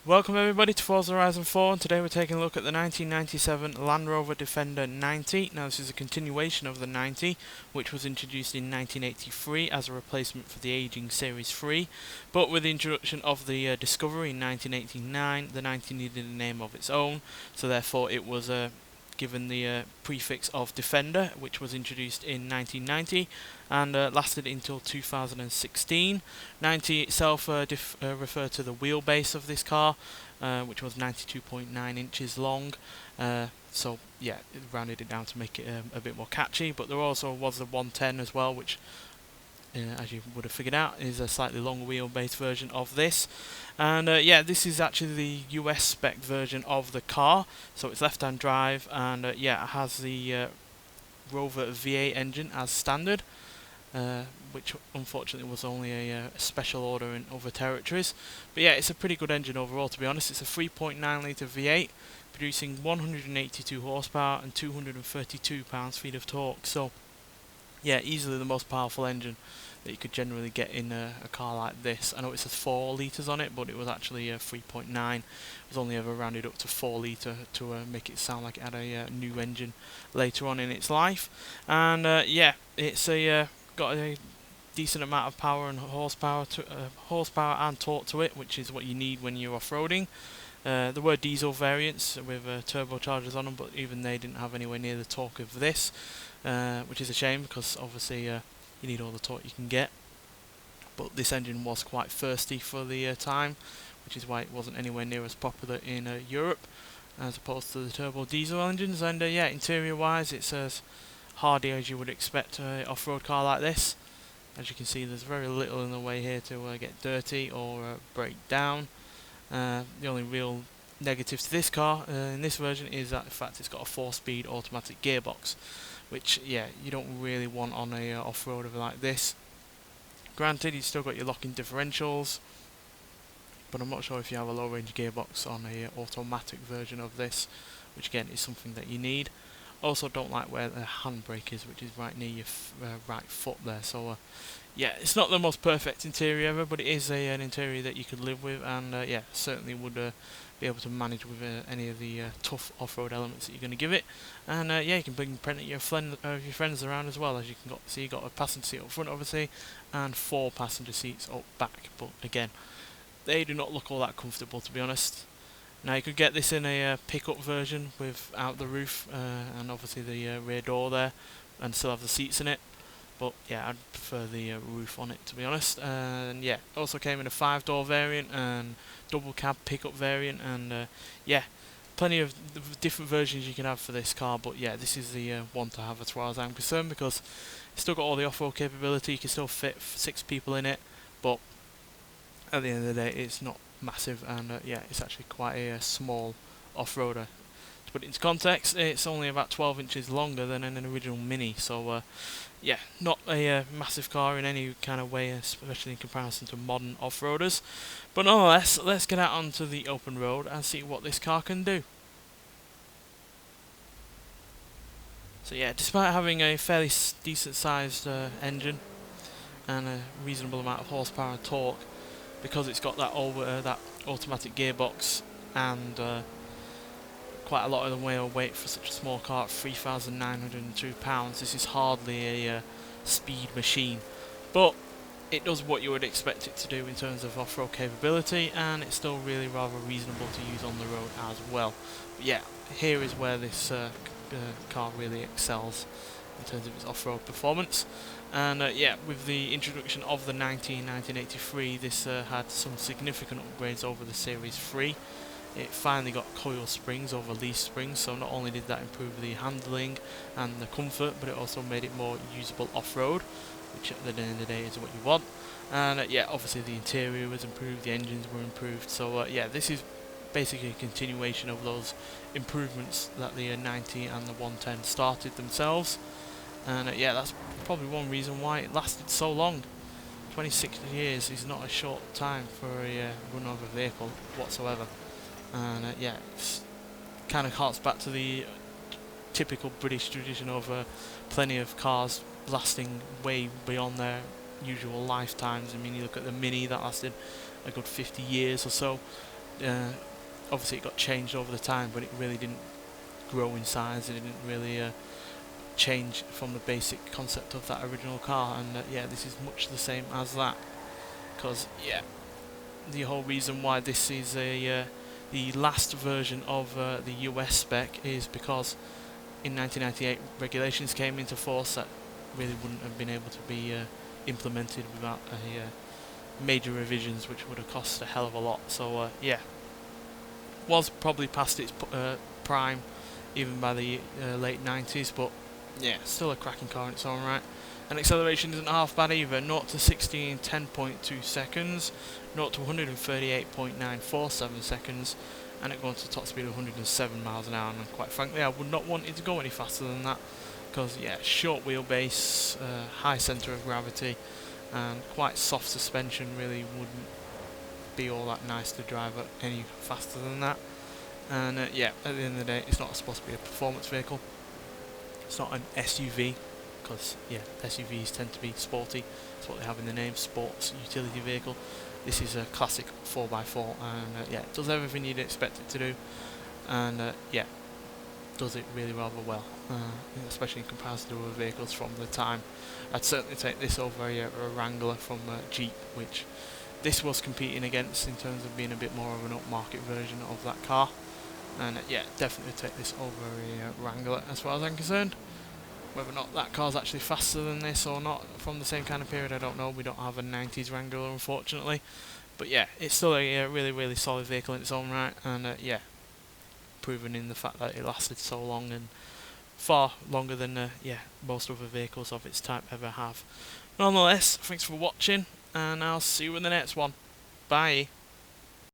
Welcome everybody to Forza Horizon 4, and today we're taking a look at the 1997 Land Rover Defender 90. Now this is a continuation of the 90, which was introduced in 1983 as a replacement for the aging Series 3, but with the introduction of the Discovery in 1989, the 90 needed a name of its own, so therefore it was given the prefix of Defender, which was introduced in 1990 and lasted until 2016. 90 itself referred to the wheelbase of this car, which was 92.9 inches long. So yeah, it rounded it down to make it a bit more catchy. But there also was the 110 as well, which as you would have figured out, is a slightly longer wheelbase version of this. And yeah, this is actually the US spec version of the car, so it's left-hand drive, and yeah, it has the Rover V8 engine as standard, which unfortunately was only a special order in other territories. But yeah, it's a pretty good engine overall, to be honest. It's a 3.9 litre V8, producing 182 horsepower and 232 pounds-feet of torque. So yeah, easily the most powerful engine that you could generally get in a car like this. I know it says 4 litres on it, but it was actually 3.9. It was only ever rounded up to 4 litre to make it sound like it had a new engine later on in its life. And yeah, it's got a decent amount of power and horsepower and torque to it, which is what you need when you're off-roading. There were diesel variants with turbochargers on them, but even they didn't have anywhere near the torque of this, which is a shame because obviously you need all the torque you can get. But this engine was quite thirsty for the time, which is why it wasn't anywhere near as popular in Europe as opposed to the turbo diesel engines. And yeah, interior wise, it's as hardy as you would expect an off-road car like this. As you can see, there's very little in the way here to get dirty or break down. The only real negative to this car in this version is that in fact it's got a 4-speed automatic gearbox, which yeah, you don't really want on a off-roader like this. Granted, you've still got your locking differentials, but I'm not sure if you have a low-range gearbox on a automatic version of this, which again is something that you need. Also don't like where the handbrake is, which is right near your right foot there, so yeah, it's not the most perfect interior ever, but it is an interior that you could live with, and yeah, certainly would be able to manage with any of the tough off-road elements that you're going to give it. And yeah, you can bring your friends around as well, as you can see. You got a passenger seat up front, obviously, and 4 passenger seats up back. But again, they do not look all that comfortable, to be honest. Now you could get this in a pickup version without the roof and obviously the rear door there, and still have the seats in it. But yeah, I'd prefer the roof on it, to be honest. And yeah, also came in a 5-door variant and double cab pickup variant, and yeah, plenty of different versions you can have for this car. But yeah, this is the one to have as far as I'm concerned, because it's still got all the off-road capability. You can still fit 6 people in it, but at the end of the day, it's not massive, and yeah, it's actually quite a small off-roader. To put it into context, it's only about 12 inches longer than an original Mini, so yeah, not a massive car in any kind of way, especially in comparison to modern off-roaders. But nonetheless, let's get out onto the open road and see what this car can do. So yeah, despite having a fairly decent sized engine and a reasonable amount of horsepower and torque, because it's got that automatic gearbox and quite a lot of the weight for such a small car at 3,902 pounds, this is hardly a speed machine. But it does what you would expect it to do in terms of off-road capability, and it's still really rather reasonable to use on the road as well. But yeah, here is where this car really excels in terms of its off-road performance. And yeah, with the introduction of the 90 in 1983, this had some significant upgrades over the Series 3. It finally got coil springs over leaf springs, so not only did that improve the handling and the comfort, but it also made it more usable off-road, which at the end of the day is what you want. And yeah, obviously the interior was improved, the engines were improved, so yeah, this is basically a continuation of those improvements that the 90 and the 110 started themselves. And yeah, that's probably one reason why it lasted so long. 26 years is not a short time for a run-over vehicle whatsoever. And yeah, it kind of harks back to the typical British tradition of plenty of cars lasting way beyond their usual lifetimes. I mean, you look at the Mini, that lasted a good 50 years or so. Obviously it got changed over the time, but it really didn't grow in size. It didn't really change from the basic concept of that original car, and yeah, this is much the same as that. Because yeah, the whole reason why this is the last version of the US spec is because in 1998 regulations came into force that really wouldn't have been able to be implemented without major revisions, which would have cost a hell of a lot. So yeah, was probably past its prime even by the late 90s, but yeah, still a cracking car in its own right. And acceleration isn't half bad either. 0 to 60 in 10.2 seconds, 0 to 138.947 seconds, and it goes to top speed of 107 miles an hour. And quite frankly, I would not want it to go any faster than that, because yeah, short wheelbase, high centre of gravity, and quite soft suspension really wouldn't be all that nice to drive at any faster than that. And yeah, at the end of the day, it's not supposed to be a performance vehicle. It's not an SUV, because yeah, SUVs tend to be sporty. That's what they have in the name, sports utility vehicle. This is a classic 4x4, and yeah, it does everything you'd expect it to do, and yeah, does it really rather well, especially in comparison to other vehicles from the time. I'd certainly take this over a Wrangler from Jeep, which this was competing against in terms of being a bit more of an upmarket version of that car. And yeah, definitely take this over a Wrangler as far as I'm concerned. Whether or not that car's actually faster than this or not from the same kind of period, I don't know. We don't have a 90s Wrangler, unfortunately. But yeah, it's still a really, really solid vehicle in its own right. And yeah, proven in the fact that it lasted so long, and far longer than yeah, most other vehicles of its type ever have. Nonetheless, thanks for watching, and I'll see you in the next one. Bye.